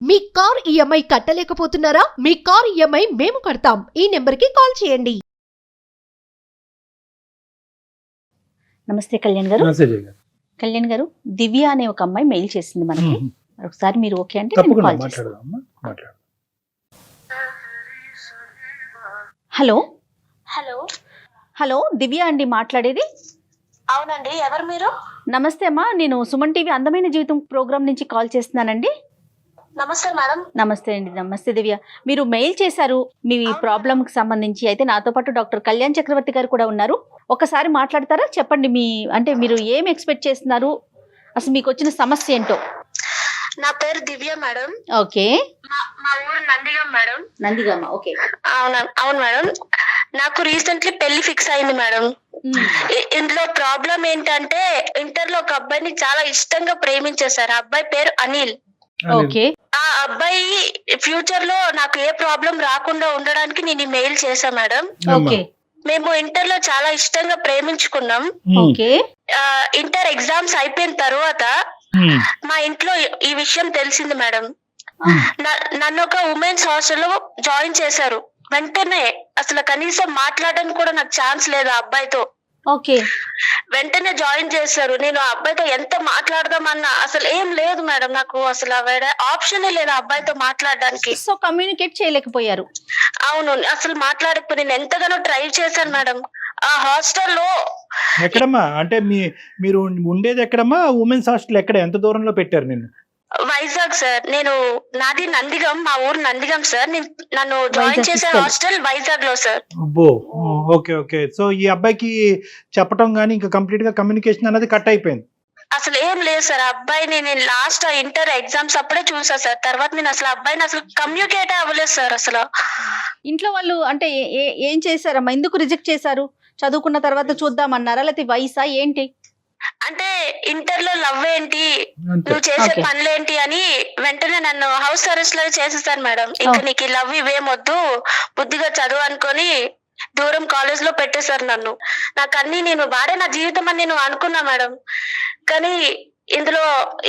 మీ car EMI కట్టలేకపోతున్నారా? మీ car EMI మేము కడతాం. ఈ నెంబర్కి కాల్ చేయండి. నమస్తే కళ్యాణ్ గారు. నమస్తే జయ గారు. కళ్యాణ్ గారు, దివ్య అనే ఒక అమ్మాయి మెయిల్ చేసింది మనకి. ఒకసారి మీరు ఓకే అంటే నేను తప్పకుండా కాల్ చేస్తాను. మాట్లాడదామా? మాట్లాడదాం. హలో హలో హలో, దివ్య అండి మాట్లాడేది. అవునండి, ఎవరు మీరు? నమస్తే అమ్మా, నేను సుమన్ టీవీ అందమైన జీవితం ప్రోగ్రామ్ నుంచి కాల్ చేస్తున్నానండి. నమస్తే మేడం. నమస్తే అండి. నమస్తే దివ్య, మీరు మెయిల్ చేశారు మీ ప్రాబ్లంకి సంబంధించి. అయితే నాతో పాటు డాక్టర్ కళ్యాణ్ చక్రవర్తి గారు కూడా ఉన్నారు. ఒకసారి మాట్లాడతారా? చెప్పండి, మీ అంటే మీరు ఏం ఎక్స్పెక్ట్ చేస్తున్నారు, అసలు మీకు వచ్చిన సమస్య ఏంటో. నా పేరు దివ్య మేడం. ఓకే, మా ఊరు నందిగం మేడం. నందిగామ. ఓకే, అవును మేడం. నాకు రీసెంట్లీ పెళ్లి ఫిక్స్ అయింది మేడం. ఇందులో ప్రాబ్లం ఏంటంటే, ఇంటర్ లో ఒక అబ్బాయిని చాలా ఇష్టంగా ప్రేమించేశారు. ఆ అబ్బాయి పేరు అనిల్. ఓకే. ఆ అబ్బాయి ఫ్యూచర్ లో నాకు ఏ ప్రాబ్లం రాకుండా ఉండడానికి నేను ఈ మెయిల్ చేశా మేడం. ఓకే. మేము ఇంటర్ లో చాలా ఇష్టంగా ప్రేమించుకున్నాం. ఓకే. ఇంటర్ ఎగ్జామ్స్ అయిపోయిన తర్వాత మా ఇంట్లో ఈ విషయం తెలిసింది మేడం. నన్ను ఒక ఉమెన్స్ హాస్టల్లో జాయిన్ చేశారు. వెంటనే అసలు కనీసం మాట్లాడడానికి కూడా నాకు ఛాన్స్ లేదు ఆ అబ్బాయితో. ఓకే. వెంటనే జాయిన్ చేశారు. నేను ఆ అబ్బాయితో ఎంత మాట్లాడదామన్నా అసలు ఏం లేదు మేడం. నాకు అసలు ఆప్షనే లేదు ఆ అబ్బాయితో మాట్లాడడానికి. సో కమ్యూనికేట్ చేయలేకపోయారు. అవును, అసలు మాట్లాడకపోయి నేను ఎంతగానో ట్రై చేశాను మేడం. ఆ హాస్టల్లో ఎక్కడమ్మా అంటే మీరు ఉండేది ఎక్కడమ్మా? ఉమెన్స్ హాస్టల్ ఎక్కడ, ఎంత దూరంలో పెట్టారు నిన్ను? వైజాగ్ సార్. నాది నందిగం, మా ఊరు నందిగం సార్. నన్ను జాయిన్ చేసే హాస్టల్ వైజాగ్ లో సార్. అబ్బో, ఓకే ఓకే. సో ఈ అబ్బాయికి చెప్పడం గానీ ఇంకా కంప్లీట్ గా కమ్యూనికేషన్ అనేది కట్ అయిపోయింది. అసలు ఏం లేదు సార్. ఆ అబ్బాయిని నేను లాస్ట్ ఇంటర్ ఎగ్జామ్స్ అప్పుడే చూసా సార్. తర్వాత నేను అసలు అబ్బాయిని అసలు కమ్యూనికేట్ అవ్వలేదు సార్. అసలు ఇంట్లో వాళ్ళు అంటే ఏం చేశారమ్మా? ఎందుకు రిజెక్ట్ చేశారు? చదువుకున్న తర్వాత చూద్దామన్నారా, లేకపోతే వయసా ఏంటి? అంటే ఇంటర్ లో లవ్ ఏంటి, నువ్వు చేసే పనులేంటి అని వెంటనే నన్ను హౌస్ అరెస్ట్ లో చేసేసాను మేడం. ఇంకా నీకు ఈ లవ్ ఇవేమొద్దు, బుద్ధిగా చదువు అనుకొని దూరం కాలేజ్ లో పెట్టేశారు నన్ను. నాకు అన్ని నేను వాడే నా జీవితం అని నేను అనుకున్నా మేడం. కానీ ఇందులో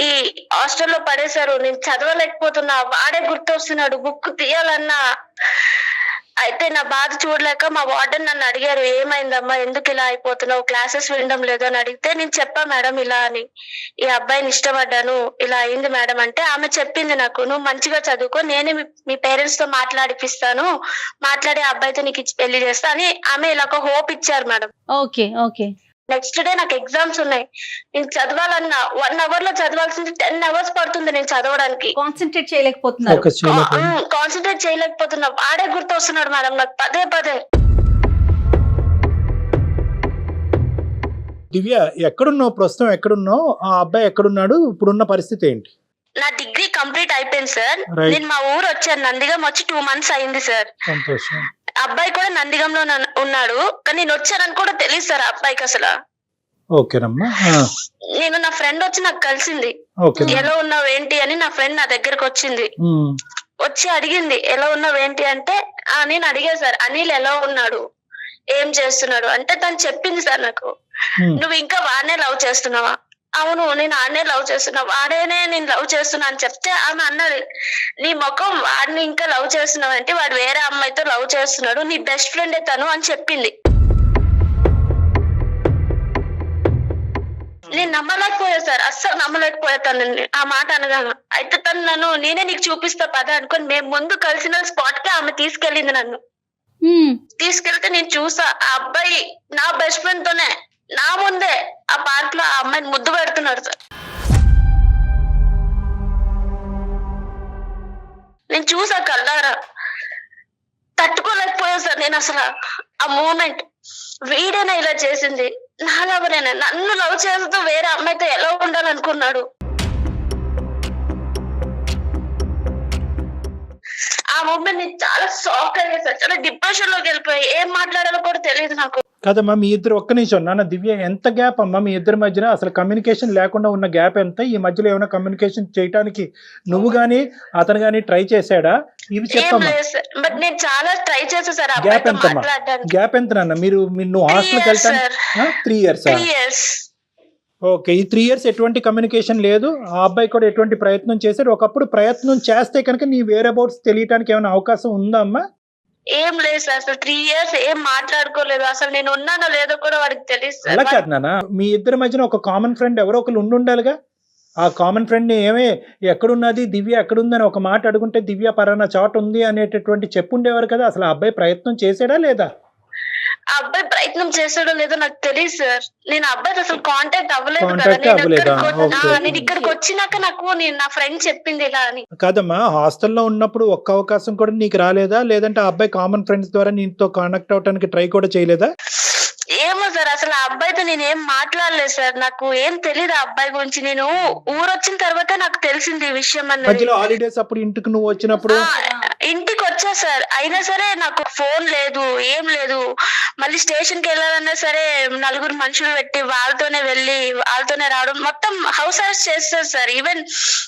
ఈ హాస్టల్లో పడేశారు. నేను చదవలేకపోతున్నా, వాడే గుర్తొస్తున్నాడు. బుక్ తీయాలన్నా అయితే నా బాధ చూడలేక మా వార్డెన్ నన్ను అడిగారు, ఏమైందమ్మా, ఎందుకు ఇలా అయిపోతున్నావు, క్లాసెస్ వినడం లేదు అని అడిగితే నేను చెప్పా మేడం ఇలా అని, ఈ అబ్బాయిని ఇష్టపడ్డాను, ఇలా అయింది మేడం అంటే ఆమె చెప్పింది నాకు, నువ్వు మంచిగా చదువుకో, నేనే మీ పేరెంట్స్ తో మాట్లాడిపిస్తాను, మాట్లాడే అబ్బాయితో నీకు ఇచ్చి పెళ్లి చేస్తా అని ఆమె ఇలా ఒక హోప్ ఇచ్చారు madam. Okay. Okay. Next day నాకు ఎగ్జామ్స్ ఉన్నాయి. నేను చదవాలన్నా 1 hour లో చదవాల్సింది 10 hours పడుతుంది నేను చదవడానికి. కాన్సన్ట్రేట్ చేయలేకపోతున్నారు. కాన్సన్ట్రేట్ చేయలేకపోతున్నా. వాడే గుర్తొస్తున్నాడు మేడం నాకు పదే పదే. దివ్య, ఎక్కడున్నావు ప్రస్తుతం? ఎక్కడున్నావు? ఆ అబ్బాయి ఎక్కడున్నాడు? ఇప్పుడున్న పరిస్థితి ఏంటి? నా డిగ్రీ కంప్లీట్ అయిపోయింది సార్. నేను మా ఊరు వచ్చాను, నందిగం వచ్చి 2 months అయింది సార్. సంతోషం. అబ్బాయి కూడా నందిగంలో ఉన్నాడు, కానీ నేను వచ్చానని కూడా తెలియదు సార్ ఆ అబ్బాయికి అసలు. ఓకేనమ్మా. నేను నా ఫ్రెండ్ వచ్చి నాకు కలిసింది, ఎలా ఉన్నావు ఏంటి అని. నా ఫ్రెండ్ నా దగ్గరకు వచ్చింది, వచ్చి అడిగింది ఎలా ఉన్నావు ఏంటి అంటే నేను అడిగా సార్, అనిల్ ఎలా ఉన్నాడు, ఏం చేస్తున్నాడు అంటే తను చెప్పింది సార్ నాకు, నువ్వు ఇంకా వాడినే లవ్ చేస్తున్నావా? అవును, నేను ఆడనే లవ్ చేస్తున్నా, వాడేనే నేను లవ్ చేస్తున్నా అని చెప్తే ఆమె అన్నది, నీ ముఖం, వాడిని ఇంకా లవ్ చేస్తున్నావు అంటే వాడు వేరే అమ్మాయితో లవ్ చేస్తున్నాడు, నీ బెస్ట్ ఫ్రెండే తను అని చెప్పింది. నేను నమ్మలేకపోయా సార్, అస్సలు నమ్మలేకపోయా తనని ఆ మాట అనగాను. అయితే తను నన్ను, నేనే నీకు చూపిస్తా పద అనుకొని మేము ముందు కలిసిన స్పాట్ కి ఆమె తీసుకెళ్ళింది నన్ను. తీసుకెళ్తే నేను చూసా, ఆ అబ్బాయి నా బెస్ట్ ఫ్రెండ్ తోనే నా ముందే ఆ పార్క్ లో ఆ అమ్మాయిని ముద్దు పెడుతున్నాడు సార్. నేను చూసా కల్లారా, తట్టుకోలేకపోయా సార్ నేను అసలు ఆ మూమెంట్. వీడేనా ఇలా చేసింది, నా లవరేనా, నన్ను లవ్ చేస్తూ వేరే అమ్మాయితో ఎలా ఉండాలనుకున్నాడు. ఆ మూమెంట్ నేను చాలా షాక్ అయ్యా సార్, చాలా డిప్రెషన్ లోకి వెళ్ళిపోయి ఏం మాట్లాడాలో కూడా తెలియదు నాకు. కదమ్మా, మీ ఇద్దరు ఒక్క నిమిషం. నాన్న దివ్య, ఎంత గ్యాప్ అమ్మా మీ ఇద్దరి మధ్యన? అసలు కమ్యూనికేషన్ లేకుండా ఉన్న గ్యాప్ ఎంత? ఈ మధ్యలో ఏమైనా కమ్యూనికేషన్ చేయడానికి నువ్వు గానీ అతను గానీ ట్రై చేశాడా? ఇవి చెప్పమ్మా. బట్ నేను చాలా ట్రై చేసా సార్. గ్యాప్ ఎంతమ్మా? గ్యాప్ ఎంత నాన్న? నువ్వు హాస్టల్కి వెళ్తాను 3 years. ఓకే, ఈ 3 years ఎటువంటి కమ్యూనికేషన్ లేదు, ఆ అబ్బాయి కూడా ఎటువంటి ప్రయత్నం చేశాడు. ఒకప్పుడు ప్రయత్నం చేస్తే కనుక నీ వేరే అబౌట్స్ తెలియటానికి ఏమైనా అవకాశం ఉందా అమ్మా? ఏం లేదు సార్, అసలు 3 years ఏం మాట్లాడుకోలేదు. అసలు నేను ఉన్నానో లేదో కూడా వాడికి తెలియదు అలా సార్. కాదు నాన్న, మీ ఇద్దరి మధ్యన ఒక కామన్ ఫ్రెండ్ ఎవరో ఒకరు ఉండాలిగా. ఆ కామన్ ఫ్రెండ్ ని ఎక్కడున్నది దివ్య ఎక్కడుందని ఒక మాట అడుగుంటే దివ్య పరానా చోట ఉంది అనేటటువంటి చెప్పుండేవారు కదా. అసలు ఆ అబ్బాయి ప్రయత్నం చేసాడా లేదా? ఆ అబ్బాయి ప్రయత్నం చేసాడో లేదో నాకు తెలియదు సార్. నేను ఆ అబ్బాయి అసలు కాంటాక్ట్ అవ్వలేదు కదా. Contact అవ్వలేదా? Okay. నేను ఇక్కడికి వచ్చినాక నాకు నా ఫ్రెండ్ చెప్పింది ఇలా అని. కాదమ్మా, హాస్టల్లో ఉన్నప్పుడు ఒక్క అవకాశం కూడా నీకు రాలేదా? లేదంటే ఆ అబ్బాయి కామన్ ఫ్రెండ్స్ ద్వారా నీతో కాంటాక్ట్ అవడానికి ట్రై కూడా చేయలేదా? ఏమో సార్, అసలు ఆ అబ్బాయితో నేను ఏం మాట్లాడలేదు సార్. నాకు ఏం తెలియదు ఆ అబ్బాయి గురించి. నేను ఊరొచ్చిన తర్వాత నాకు తెలిసింది ఈ విషయం అన్నది. మధ్యలో హాలిడేస్ అప్పుడు ఇంటికి నువ్వు వచ్చినప్పుడు ఇంటికి వచ్చా సార్, అయినా సరే నాకు ఫోన్ లేదు, ఏం లేదు. మళ్ళీ స్టేషన్ కి వెళ్ళాలన్నా సరే 4 మనుషులు పెట్టి వాళ్ళతోనే వెళ్ళి వాళ్ళతోనే రావడం, మొత్తం హౌస్ అరెస్ట్ చేస్తారు సార్. ఈవెన్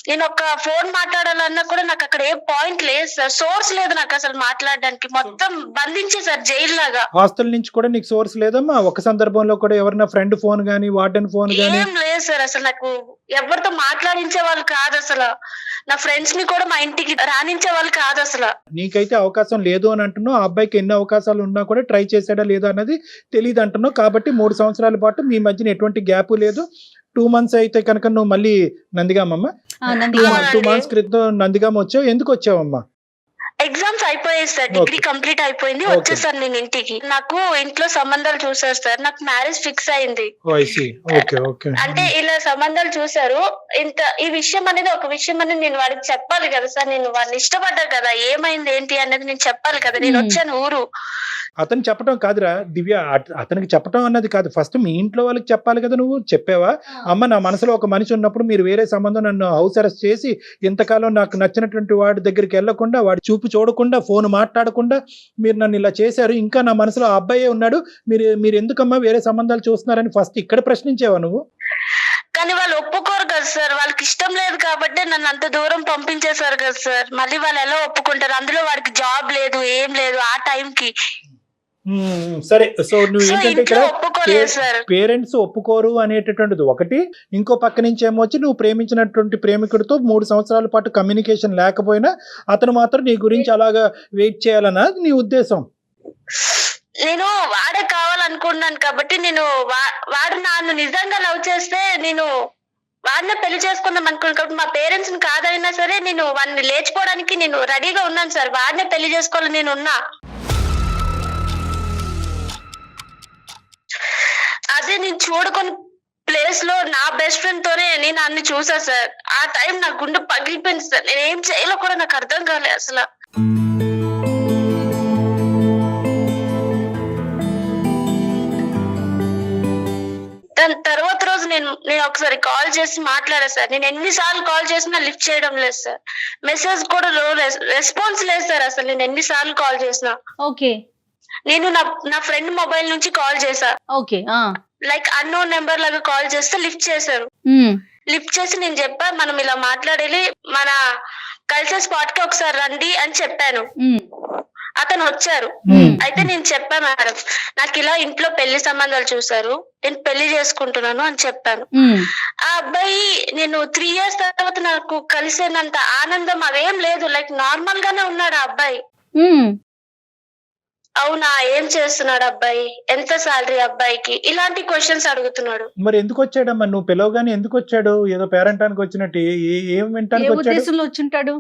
నేను ఒక ఫోన్ మాట్లాడాలన్నా కూడా నాకు అక్కడ ఏ పాయింట్ లేదు సార్. సోర్స్ లేదు నాకు అసలు మాట్లాడడానికి. మొత్తం బంధించేసారు జైలు లాగా. హాస్టల్ నుంచి కూడా నీకు సోర్స్ లేదమ్మా? ఒక సందర్భంలో కూడా ఎవరైనా ఫ్రెండ్ ఫోన్ గానీ వార్డెన్ ఫోన్ గానీ? ఏం లేదు సార్, అసలు నాకు ఎవరితో మాట్లాడించే వాళ్ళు కాదు అసలు. నా ఫ్రెండ్స్ ని కూడా మా ఇంటికి రానించే వాళ్ళు కాదు అసలు. నీకైతే అవకాశం లేదు అని అంటున్నావు. ఆ అబ్బాయికి ఎన్ని అవకాశాలు ఉన్నా కూడా ట్రై చేశాడా లేదా అన్నది తెలియదు అంటున్నావు. కాబట్టి 3 సంవత్సరాల పాటు మీ మధ్యన ఎటువంటి గ్యాప్ లేదు. 2 months అయితే కనుక నువ్వు మళ్ళీ నందిగామమ్మా 2 months క్రితం నందిగామ వచ్చావు. ఎందుకు వచ్చావమ్మా? ఎగ్జామ్స్ అయిపోయాయి సార్, డిగ్రీ కంప్లీట్ అయిపోయింది, వచ్చేసాను నేను ఇంటికి. నాకు ఇంట్లో సంబంధాలు చూసారు సార్, నాకు మ్యారేజ్ ఫిక్స్ అయింది. అంటే ఇలా సంబంధాలు చూసారు. ఈ విషయం అనేది ఒక విషయం అనేది నేను వాడికి చెప్పాలి కదా సార్. నేను వాడిని ఇష్టపడ్డా కదా, ఏమైంది ఏంటి అనేది నేను చెప్పాలి కదా. నేను వచ్చాను ఊరు. అతను చెప్పడం కాదురా దివ్య, అతనికి చెప్పడం అన్నది కాదు. ఫస్ట్ మీ ఇంట్లో వాళ్ళకి చెప్పాలి కదా. నువ్వు చెప్పావా? అమ్మ, నా మనసులో ఒక మనిషి ఉన్నప్పుడు మీరు వేరే సంబంధం నన్ను హౌస్ అరెస్ట్ చేసి ఇంతకాలం నాకు నచ్చినటువంటి వాడి దగ్గరికి వెళ్లకుండా, వాడి చూపు చూడకుండా, ఫోన్ మాట్లాడకుండా మీరు నన్ను ఇలా చేశారు. ఇంకా నా మనసులో ఆ అబ్బాయే ఉన్నాడు, మీరు ఎందుకమ్మా వేరే సంబంధాలు చూస్తున్నారని ఫస్ట్ ఇక్కడ ప్రశ్నించేవా నువ్వు? కానీ వాళ్ళు ఒప్పుకోరు కదా సార్. వాళ్ళకి ఇష్టం లేదు కాబట్టి నన్ను అంత దూరం పంపించేశారు కదా సార్. మళ్ళీ వాళ్ళు ఎలా ఒప్పుకుంటారు? అందులో వాడికి జాబ్ లేదు, ఏం లేదు ఆ టైంకి. సరే, సో నువ్వు ఏంటంటే ఇక్కడ ఒప్పుకోలేదు. పేరెంట్స్ ఒప్పుకోరు అనేటటువంటిది ఒకటి. ఇంకో పక్క నుంచి ఏమొచ్చి నువ్వు ప్రేమించినటువంటి ప్రేమికుడితో 3 సంవత్సరాల పాటు కమ్యూనికేషన్ లేకపోయినా అతను మాత్రం నీ గురించి అలాగా వెయిట్ చేయాలన్నా నీ ఉద్దేశం? నేను వాడే కావాలనుకున్నాను కాబట్టి నేను వాడు నన్ను నిజంగా లవ్ చేస్తే నేను వాడినే పెళ్లి చేసుకుందాం అనుకున్నాను. కాబట్టి మా పేరెంట్స్ ని కాదైనా సరే నేను వాడిని లేచిపోవడానికి నేను రెడీగా ఉన్నాను సార్. వాడినే పెళ్లి చేసుకోవాలని నేను ఉన్నా. అదే నేను చూడుకొని ప్లేస్ లో నా బెస్ట్ ఫ్రెండ్ తోనే నేను అన్ని చూసా సార్. ఆ టైం నా గుండె పగిలిపోయింది సార్. నేను ఏం చేయాలో కూడా నాకు అర్థం కాలేదు అసలు. దాని తర్వాత రోజు నేను ఒకసారి కాల్ చేసి మాట్లాడా సార్. నేను ఎన్నిసార్లు కాల్ చేసినా లిఫ్ట్ చేయడం లేదు సార్. మెసేజ్ కూడా రెస్పాన్స్ లేదు సార్. అసలు నేను ఎన్నిసార్లు కాల్ చేసినా. ఓకే, నేను నా ఫ్రెండ్ మొబైల్ నుంచి కాల్ చేశా. ఓకే, లైక్ అన్నోన్ నెంబర్ లాగా కాల్ చేస్తే లిఫ్ట్ చేశారు. లిఫ్ట్ చేసి నేను చెప్పా, మనం ఇలా మాట్లాడాలి, మన కల్చర్ స్పాట్ కి ఒకసారి రండి అని చెప్పాను. అతను వచ్చారు. అయితే నేను చెప్పా, మేడం నాకు ఇలా ఇంట్లో పెళ్లి సంబంధాలు చూసారు, నేను పెళ్లి చేసుకుంటున్నాను అని చెప్పాను. ఆ అబ్బాయి నేను 3 years తర్వాత నాకు కలిసేంత ఆనందం అవేం లేదు. లైక్ నార్మల్ గానే ఉన్నాడు ఆ అబ్బాయి. అవునా, ఏం చేస్తున్నాడు అబ్బాయి, ఎంత సాలరీ అబ్బాయికి, ఇలాంటి క్వశ్చన్స్ అడుగుతున్నాడు. మరి ఎందుకు వచ్చాడమ్మా? నువ్వు పిలవగానే ఎందుకు వచ్చాడు? ఏదో పేరెంటానికి వచ్చినట్టు ఏం వింటానికి వచ్చుంటాడు?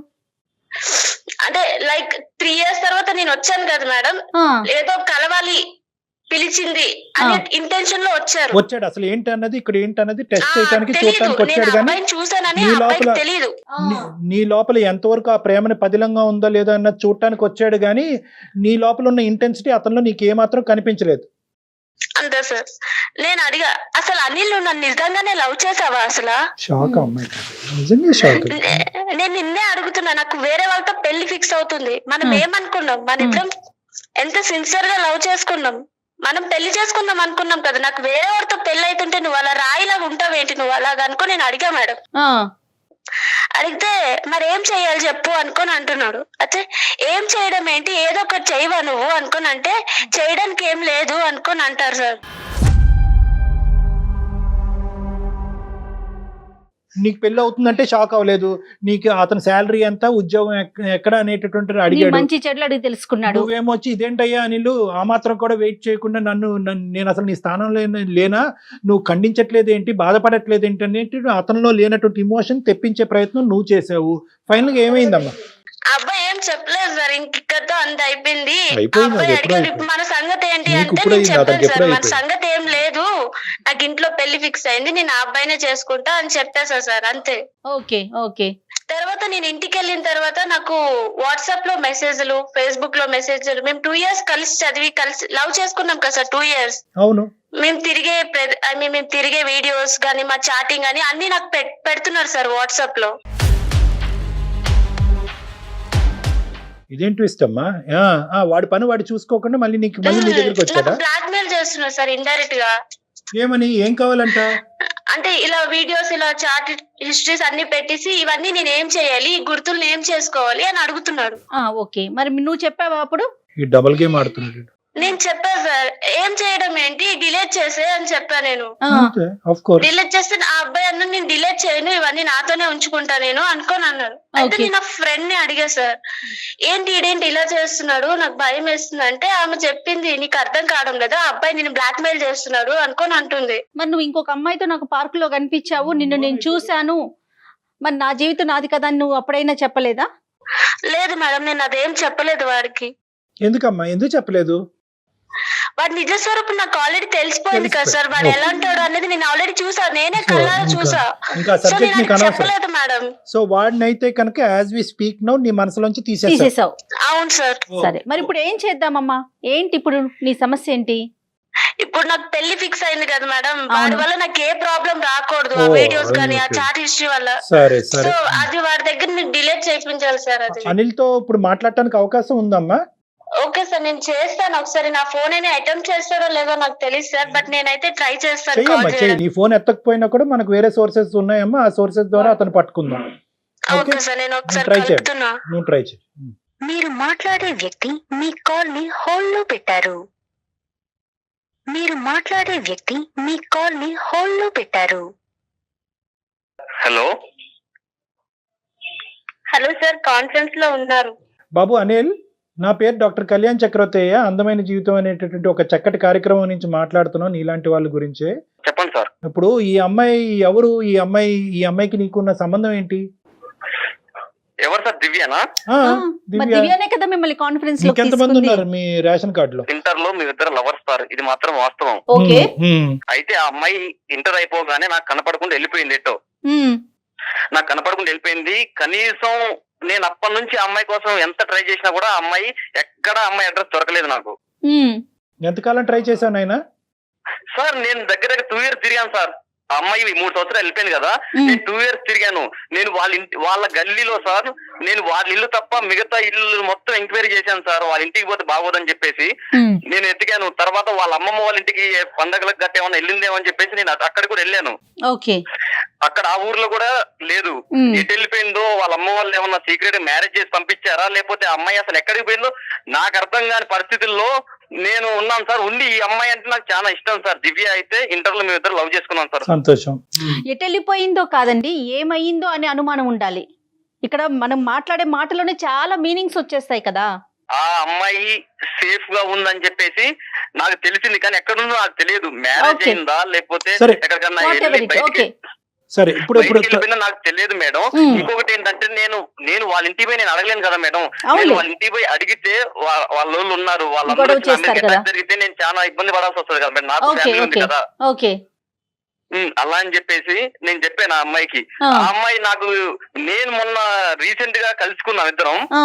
అంటే లైక్ 3 years తర్వాత నేను వచ్చాను కదా మేడం, ఏదో కలవాలి పిలిచింది అనే ఇంటెన్షన్ లో వచ్చాడు. అసలు ఏంటన్నది ఇక్కడ ఏంటన్నది టెస్ట్ చేయడానికి చూడటానికి వచ్చాడు. కానీ చూసానని తెలియదు. నీ లోపల ఎంతవరకు ఆ ప్రేమని పదిలంగా ఉందో లేదో అన్నది చూడటానికి వచ్చాడు. కానీ నీ లోపల ఉన్న ఇంటెన్సిటీ అతనిలో నీకు ఏమాత్రం కనిపించలేదు. అంతే సార్. నేను అడిగా, అసలు అనిల్ నన్ను నిజంగానే లవ్ చేసావా? అసలు షాక్ అమ్మాయి, నిజంగా షాక్. నేను నిన్నే అడుగుతున్నా, నాకు వేరే వాళ్ళతో పెళ్లి ఫిక్స్ అవుతుంది. మనం ఏమనుకున్నాం? మన ఇద్దరం ఎంత సిన్సియర్ గా లవ్ చేసుకున్నాం, మనం పెళ్లి చేసుకుందాం అనుకున్నాం కదా. నాకు వేరే వాడితో పెళ్లి అవుతుంటే నువ్వు అలా రాయిలాగా ఉంటావేంటి, నువ్వు అలాగా అనుకో నేను అడిగా మేడం. అడిగితే మరి ఏం చెయ్యాలి చెప్పు అనుకొని అంటున్నాడు. అయితే ఏం చేయడం ఏంటి, ఏదో ఒకటి చేయవా నువ్వు అనుకొని అంటే చేయడానికి ఏం లేదు అనుకొని అంటారు సార్. నీకు పెళ్లి అవుతుందంటే షాక్ అవ్వలేదు, నీకు అతని శాలరీ ఎంత, ఉద్యోగం ఎక్కడ అనేటటువంటి నీ అడిగాడు. మంచి చెడులు అడిగి తెలుసుకున్నాడు. నువ్వేమొచ్చి ఇదేంటయ్యా అనిలు ఆ మాత్రం కూడా వెయిట్ చేయకుండా నేను అసలు నీ స్థానంలో లేనా, నువ్వు ఖండించట్లేదు ఏంటి, బాధపడట్లేదు ఏంటి అనేది అతనిలో లేనటువంటి ఇమోషన్ తెప్పించే ప్రయత్నం నువ్వు చేసావు. ఫైనల్ గా ఏమైందమ్మా? అబ్బాయి ఏం చెప్పలేదు సార్, ఇంకతో అంత అయిపోయింది. అయిపోయింది, అబ్బాయి అది ఎప్పుడో అడిగారు అయిపోయింది. మన సంగతి ఏంటి నీకు అంటే ఇప్పుడు నేను అయింది, చెప్పాను అతనికి సార్ ఎప్పుడో మన అయిపోయింది. సంగతి ఏం లేదు, నాకు ఇంట్లో పెళ్లి ఫిక్స్ అయింది, నేను ఆ అబ్బాయినే చేసుకుంటా అని చెప్పేసా సార్, అంతే. Okay okay. తర్వాత నేను ఇంటికి వెళ్ళిన తర్వాత నాకు వాట్సాప్ లో మెసేజ్లు, ఫేస్బుక్ లో మెసేజ్లు, మేము 2 years కలిసి చదివి కలిసి లవ్ చేసుకున్నాం కదా సార్, 2 years. అవును, మేము తిరిగే వీడియోస్ గానీ మా చాటింగ్ గానీ అన్ని నాకు పెడుతున్నారు సార్ వాట్సాప్ లో. ఇదేం ట్విస్ట్ అమ్మా? వాడి పని వాడు చూసుకోకుండా మళ్ళీ నీ దగ్గరికి వచ్చాడా? బ్లాక్ మెయిల్ చేస్తున్నారు సార్ ఇండైరెక్ట్ గా. ఏమని, ఏం కావాలంట? అంటే ఇలా వీడియోస్, ఇలా చాట్ హిస్టరీస్ అన్ని పెట్టేసి ఇవన్నీ నేను ఏం చేయాలి, ఈ గుర్తులు ఏం చేసుకోవాలి అని అడుగుతున్నాడు. ఓకే, మరి నువ్వు చెప్పావా అప్పుడు? ఈ డబుల్ గేమ్ ఆడుతున్నాడు. నేను చెప్పా సార్, ఏం చేయడం ఏంటి, డిలీట్ చేసే అని చెప్పా. నేను డిలీట్ చేస్తే ఆ అబ్బాయి అన్న నేను డిలీట్ చేయను, ఇవన్నీ నాతోనే ఉంచుకుంటా నేను అనుకోని అన్నాడు. అయితే నేను నా ఫ్రెండ్ ని అడిగా సార్, ఇదేంటి ఇలా చేస్తున్నాడు, నాకు భయం వేస్తుంది అంటే ఆమె చెప్పింది, నీకు అర్థం కావడం లేదా, ఆ అబ్బాయి నేను బ్లాక్ మెయిల్ చేస్తున్నాడు అనుకోని అంటుంది. మరి నువ్వు ఇంకొక అమ్మాయితో నాకు పార్క్ లో కనిపించావు, నిన్ను నేను చూశాను, మరి నా జీవితం నాది కదా నువ్వు అప్పుడైనా చెప్పలేదా? లేదు మేడం, నేను అదేం చెప్పలేదు వాడికి. ఎందుకమ్మా, ఎందుకు చెప్పలేదు? వాడి నిజ స్వరూపం నాకు ఆల్రెడీ తెలిసిపోయింది కదా సార్, వాడు ఎలా అంటాడు అనేది నేను ఆల్రెడీ చూసా, నేనే కళ్ళారా చూసా. సో నేను చెప్పలేదు మేడం. సో వాడినైతే కనుక యాజ్ వి స్పీక్ నౌ నీ మనసులోంచి తీసేసావు. అవును సార్. సరే, మరి ఇప్పుడు ఏం చేద్దామమ్మా, ఏంటి ఇప్పుడు నీ సమస్య ఏంటి? ఇప్పుడు నాకు పెళ్లి ఫిక్స్ అయింది కదా మేడం, వాడి వల్ల నాకు ఏ ప్రాబ్లం రాకూడదు, ఆ వీడియోస్ కానీ ఆ చాట్ హిస్టరీ వల్ల. సో అది వాడి దగ్గర నేను డిలీట్ చేయించాలి సార్. అది అనిల్ తో ఇప్పుడు మాట్లాడటానికి అవకాశం ఉందమ్మా? ఓకే సార్, నేను చేస్తాను. ఒకసారి నా ఫోన్ అయినా అటెంప్ట్ చేస్తారో లేదో నాకు తెలియదు సార్, బట్ నేనైతే ట్రై చేస్తాను. నీ ఫోన్ ఎత్తకపోయినా కూడా మనకు వేరే సోర్సెస్ ఉన్నాయమ్మా, ఆ సోర్సెస్ ద్వారా అతను పట్టుకుందాం. ఓకే సార్, నేను ఒకసారి కలుపుతున్నా. నువ్వు ట్రై చేయి. మీరు మాట్లాడే వ్యక్తి మీ కాల్ ని హోల్డ్ లో పెట్టారు. మీరు మాట్లాడే వ్యక్తి మీ కాల్ ని హోల్డ్ లో పెట్టారు. హలో సార్, కాన్ఫరెన్స్ లో ఉన్నారు. బాబు అనిల్, నా పేరు డాక్టర్ కళ్యాణ్ చక్రవర్తయ్య. అందమైన జీవితం అనేటటువంటి ఒక చక్కటి కార్యక్రమం నుంచి మాట్లాడుతున్నాను నీలాంటి వాళ్ళ గురించే. చెప్పండి సార్. ఇప్పుడు ఈ అమ్మాయి ఎవరు? ఈ అమ్మాయికి నీకున్న సంబంధం ఏంటి? ఎవరు సార్? దివ్యనా? దివ్యనే కదా మిమ్మల్ని కాన్ఫరెన్స్ లో ఎంతమంది ఉన్నారు మీ రేషన్ కార్డు లో? ఇంటర్ లో మీ ఇద్దరు లవర్స్ సార్, ఇది మాత్రం వాస్తవం. ఓకే. అయితే ఆ అమ్మాయి ఇంటర్ అయిపోగానే నాకు కనపడకుండా వెళ్ళిపోయింది. ఎటో నాకు కనపడకుండా వెళ్ళిపోయింది. కనీసం నేను అప్పటి నుంచి ఆ అమ్మాయి కోసం ఎంత ట్రై చేసినా కూడా ఆ అమ్మాయి అమ్మాయి అడ్రస్ దొరకలేదు నాకు. ఎంతకాలం ట్రై చేశాను ఆయన? సార్ నేను దగ్గర 2 years తిరిగాను సార్. ఆ అమ్మాయి 3 సంవత్సరాలు వెళ్ళిపోయింది కదా, నేను 2 years తిరిగాను. నేను వాళ్ళ గల్లీలో సార్, నేను వాళ్ళ ఇల్లు తప్ప మిగతా ఇల్లు మొత్తం ఎంక్వైరీ చేశాను సార్. వాళ్ళ ఇంటికి పోతే బాగోదని చెప్పేసి నేను ఎత్తికాను. తర్వాత వాళ్ళ అమ్మమ్మ వాళ్ళ ఇంటికి పండగలకు గట్ట ఏమన్నా వెళ్ళిందేమని చెప్పేసి నేను అక్కడ కూడా వెళ్ళాను. అక్కడ ఆ ఊర్లో కూడా లేదు. ఎటు వెళ్ళిపోయిందో, వాళ్ళ అమ్మ వాళ్ళు ఏమన్నా సీక్రెట్ మ్యారేజ్ చేసి పంపించారా, లేకపోతే అమ్మాయి అసలు ఎక్కడికి పోయిందో నాకు అర్థం కాని పరిస్థితుల్లో నేను ఉన్నాను సార్. ఉండి ఈ అమ్మాయి అంటే నాకు చాలా ఇష్టం సార్. దివ్య అయితే ఇంటర్ లో మేము ఇద్దరు లవ్ చేసుకున్నాం సార్. సంతోషం. ఎటు వెళ్ళిపోయిందో కాదండి, ఏమయ్యిందో అనే అనుమానం ఉండాలి. ఇక్కడ మనం మాట్లాడే మాటలోనే చాలా మీనింగ్స్ వచ్చేస్తాయి కదా. ఆ అమ్మాయి సేఫ్ గా ఉందని చెప్పేసి నాకు తెలిసింది, కానీ ఎక్కడుందో నాకు తెలియదు. మ్యారేజ్ అయిందా లేకపోతే ఎక్కడికన్నా సరే, ఇప్పుడు నాకు తెలియదు మేడం. ఇంకొకటి ఏంటంటే నేను వాళ్ళ ఇంటికి పోయి నేను అడగలేను కదా మేడం. నేను వాళ్ళ ఇంటికి పోయి అడిగితే వాళ్ళు ఉన్నారు, వాళ్ళందరూ జరిగితే నేను చాలా ఇబ్బంది పడాల్సి వస్తుంది కదా మేడం. నాకు ఫ్యామిలీ ఉంది కదా. అలా అని చెప్పేసి నేను చెప్పాను ఆ అమ్మాయికి. ఆ అమ్మాయి నాకు, నేను మొన్న రీసెంట్ గా కలుసుకున్నాం ఇద్దరం. ఆ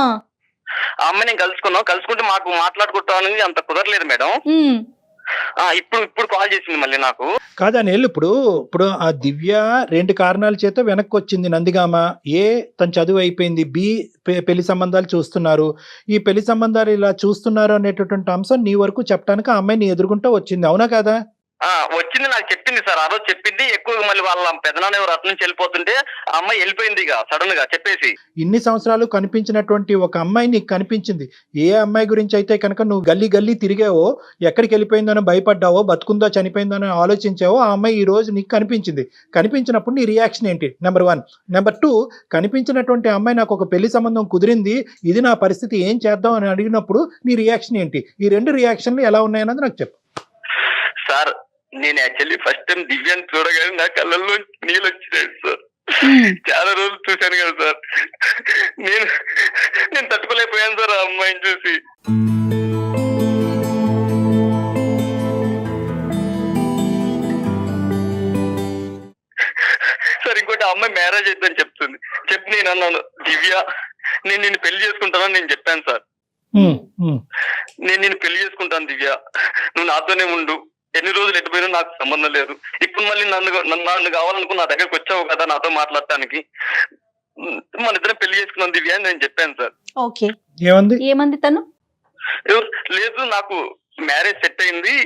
అమ్మాయి నేను కలుసుకుంటే మాకు మాట్లాడుకుంటామని అంత కుదరలేదు మేడం. ఇప్పుడు కాల్ చేసింది మళ్ళీ నాకు. కాదని ఇప్పుడు ఆ దివ్య 2 కారణాల చేత వెనక్కి వచ్చింది నందిగామ. ఏ, తన చదువు అయిపోయింది. బి, పెళ్లి సంబంధాలు చూస్తున్నారు. ఈ పెళ్లి సంబంధాలు ఇలా చూస్తున్నారు అనేటటువంటి అంశం నీ వరకు చెప్పడానికి ఆ అమ్మాయి నీ ఎదుర్కొంటూ వచ్చింది, అవునా కదా? వచ్చింది, నాకు చెప్పింది సార్. ఆ రోజు చెప్పింది. ఎక్కువ మళ్ళీ వాళ్ళ పెదనాన్న ఎవరు అతను నుంచి వెళ్ళిపోతుంటే ఆ అమ్మాయి వెళ్ళిపోయింది ఇక సడన్ గా చెప్పేసి. ఇన్ని సంవత్సరాలు కనిపించినటువంటి ఒక అమ్మాయి నీకు కనిపించింది. ఏ అమ్మాయి గురించి అయితే కనుక నువ్వు గల్లీ గల్లీ తిరిగావో, ఎక్కడికి వెళ్ళిపోయిందనో భయపడ్డావో, బతుకుందో చనిపోయిందో ఆలోచించావో, ఆ అమ్మాయి ఈ రోజు నీకు కనిపించింది. కనిపించినప్పుడు నీ రియాక్షన్ ఏంటి? నెంబర్ 1. నెంబర్ 2, కనిపించినటువంటి అమ్మాయి నాకు ఒక పెళ్లి సంబంధం కుదిరింది, ఇది నా పరిస్థితి, ఏం చేద్దాం అని అడిగినప్పుడు నీ రియాక్షన్ ఏంటి? ఈ 2 రియాక్షన్లు ఎలా ఉన్నాయన్నది నాకు చెప్పు. సార్ నేను యాక్చువల్లీ ఫస్ట్ టైం దివ్యాన్ని చూడగానే నా కళ్ళల్లో నీళ్ళు వచ్చినాయి సార్. చాలా రోజులు చూశాను కదా సార్. నేను తట్టుకోలేకపోయాను సార్ ఆ అమ్మాయిని చూసి. సార్ ఇంకోటి, ఆ అమ్మాయి మ్యారేజ్ అయిద్దని చెప్తుంది. చెప్పి నేను అన్నాను, దివ్య నేను నిన్ను పెళ్లి చేసుకుంటానని నేను చెప్పాను సార్. నేను నిన్ను పెళ్లి చేసుకుంటాను దివ్య, నువ్వు నాతోనే ఉండు, ఎన్ని రోజులు ఎటుపోయినా నాకు సంబంధం లేదు. ఇప్పుడు మళ్ళీ నన్ను కావాలనుకుని నా దగ్గరకు వచ్చావు కదా నాతో మాట్లాడటానికి, మన ఇద్దరం పెళ్లి చేసుకున్నాం దివ్య అని నేను చెప్పాను సార్. ఓకే, ఏమంది తను? లేదు నాకు మ్యారేజ్ సెట్ అయింది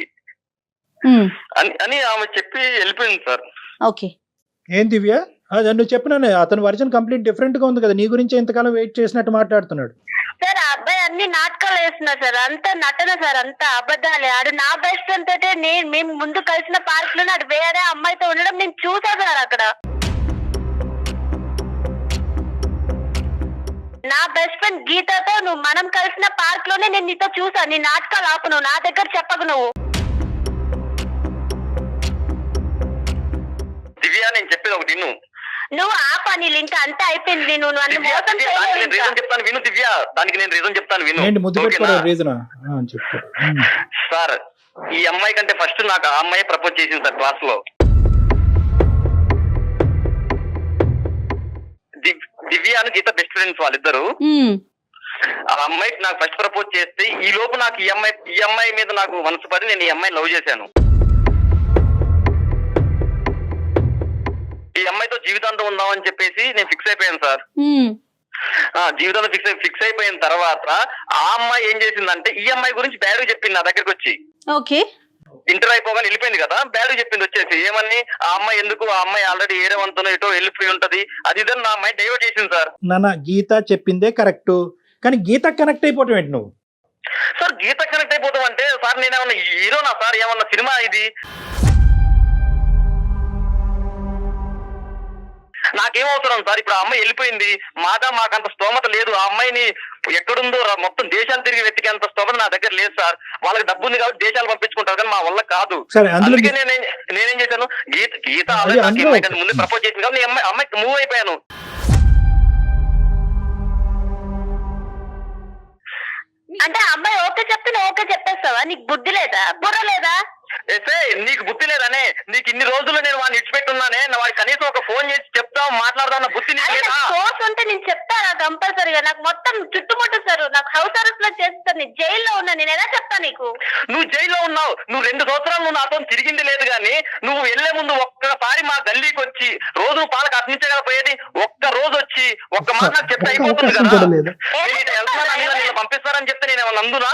అని ఆమె చెప్పి వెళ్ళిపోయింది సార్. ఓకే, ఏం దివ్య అది నువ్వు చెప్పినానే, అతని వర్షన్ కంప్లీట్ డిఫరెంట్ గా ఉంది కదా, నీ గురించి ఎంతకాలం వెయిట్ చేసినట్టు మాట్లాడుతున్నాడు. సార్ ఆ అబ్బాయి అన్ని నాటకాలు వేస్తున్నారు సార్, అంతా నటన సార్, అంతా అబద్ధాలే. ఆడు నా బెస్ట్ ఫ్రెండ్ తోటే మేము ముందు కలిసిన పార్క్ లోనే ఆడు వేరే అమ్మాయితో ఉండడం నేను చూసా సార్. అక్కడ నా బెస్ట్ ఫ్రెండ్ గీతతో మనం కలిసిన పార్క్ లోనే నేను నీతో చూసా. నీ నాటకాలు ఆపు, నువ్వు నా దగ్గర చెప్పకు. దివ్య నేను చెప్పేది ఒకటి నువ్వు ఆ పని ఇంకా అంతా అయిపోయింది. నువ్వు నన్ను మోసం రీజన్ చెప్తాను విను దివ్య, దానికి నేను రీజన్ చెప్తాను విను. సార్ ఈ అమ్మాయి కంటే ఫస్ట్ నాకు ఆ అమ్మాయి ప్రపోజ్ చేసింది సార్ క్లాస్ లో. దివ్య అని గీత బెస్ట్ ఫ్రెండ్స్ వాళ్ళిద్దరు. ఆ అమ్మాయికి నాకు ఫస్ట్ ప్రపోజ్ చేస్తే ఈ లోపు నాకు ఈ అమ్మాయి మీద నాకు మనసు పడి నేను ఈ అమ్మాయిని లవ్ చేశాను. ఈ అమ్మాయితో జీవితాంతం ఉందామని చెప్పేసి నేను ఫిక్స్ అయిపోయాను సార్. జీవితాంతం ఫిక్స్ అయిపోయిన తర్వాత ఆ అమ్మాయి ఏం చేసిందంటే ఈ అమ్మాయి గురించి బ్యాడ్ చెప్పింది నా దగ్గరకు వచ్చి. ఓకే, ఇంటర్ అయిపోగానే వెళ్ళిపోయింది కదా, బ్యాడ్ చెప్పింది వచ్చేసి. ఏమని ఆ అమ్మాయి ఎందుకు, ఆ అమ్మాయి ఆల్రెడీ ఏరే వంతునో ఎటో వెళ్ళిపోయి ఉంటది, అది ఇదని నా అమ్మాయి డైవర్ట్ చేసింది సార్. నాన్న గీత చెప్పిందే కరెక్ట్, కానీ గీత కనెక్ట్ అయిపోవటం ఏంటి నువ్వు? సార్ గీత కనెక్ట్ అయిపోతాం అంటే సార్ నేనేమన్నా హీరోనా సార్? ఏమన్నా సినిమా ఇది? నాకేమవుతున్నాను సార్? ఇప్పుడు ఆ అమ్మాయి వెళ్ళిపోయింది, మాకంత స్తోమత లేదు. ఆ అమ్మాయిని ఎక్కడుందో మొత్తం దేశాలు తిరిగి వెతికేంత స్తోమత నా దగ్గర లేదు సార్. వాళ్ళకి డబ్బు ఉంది కాబట్టి దేశాలు పంపించుకుంటారు, కానీ మా వల్ల కాదు. అందుకే నేనేం చేశాను, గీత ఆల్రెడీ ముందు ప్రపోజ్ చేసింది కాబట్టి అమ్మాయికి మూవ్ అయిపోయాను. అంటే అమ్మాయి ఓకే చెప్తే ఓకే చెప్పేస్తావా? నీకు బుద్ధి లేదా, బుర్ర లేదా? నీకు బుద్ధి లేదనే, నీకు ఇన్ని రోజులు నేను వాడిని ఇచ్చిపెట్టున్నానే, వాడికి కనీసం ఒక ఫోన్ చేసి చెప్తావు మాట్లాడదాం బుద్ధి లేదా? ఫోర్స్ ఉంటే నేను చెప్తానా కంపల్సరీగా? నాకు మొత్తం చుట్టుముట్టేస్తారు, నాకు హౌస్ అరెస్ట్ లో చేస్తారు, జైల్లో ఉన్నా. నేను ఎలా చెప్తా నీకు? నువ్వు జైల్లో ఉన్నావు, నువ్వు 2 సంవత్సరాలు నువ్వు నాతో తిరిగింది లేదు, కానీ నువ్వు వెళ్లే ముందు ఒక్కసారి మా గల్లీకి వచ్చి రోజు పాలకు అర్పించకపోయేది, ఒక్క రోజు వచ్చి ఒక్క మాట నాకు చెప్తే అయిపోతుంది కదా. నేను పంపిస్తారని చెప్తే నేను ఏమన్నా అందునా?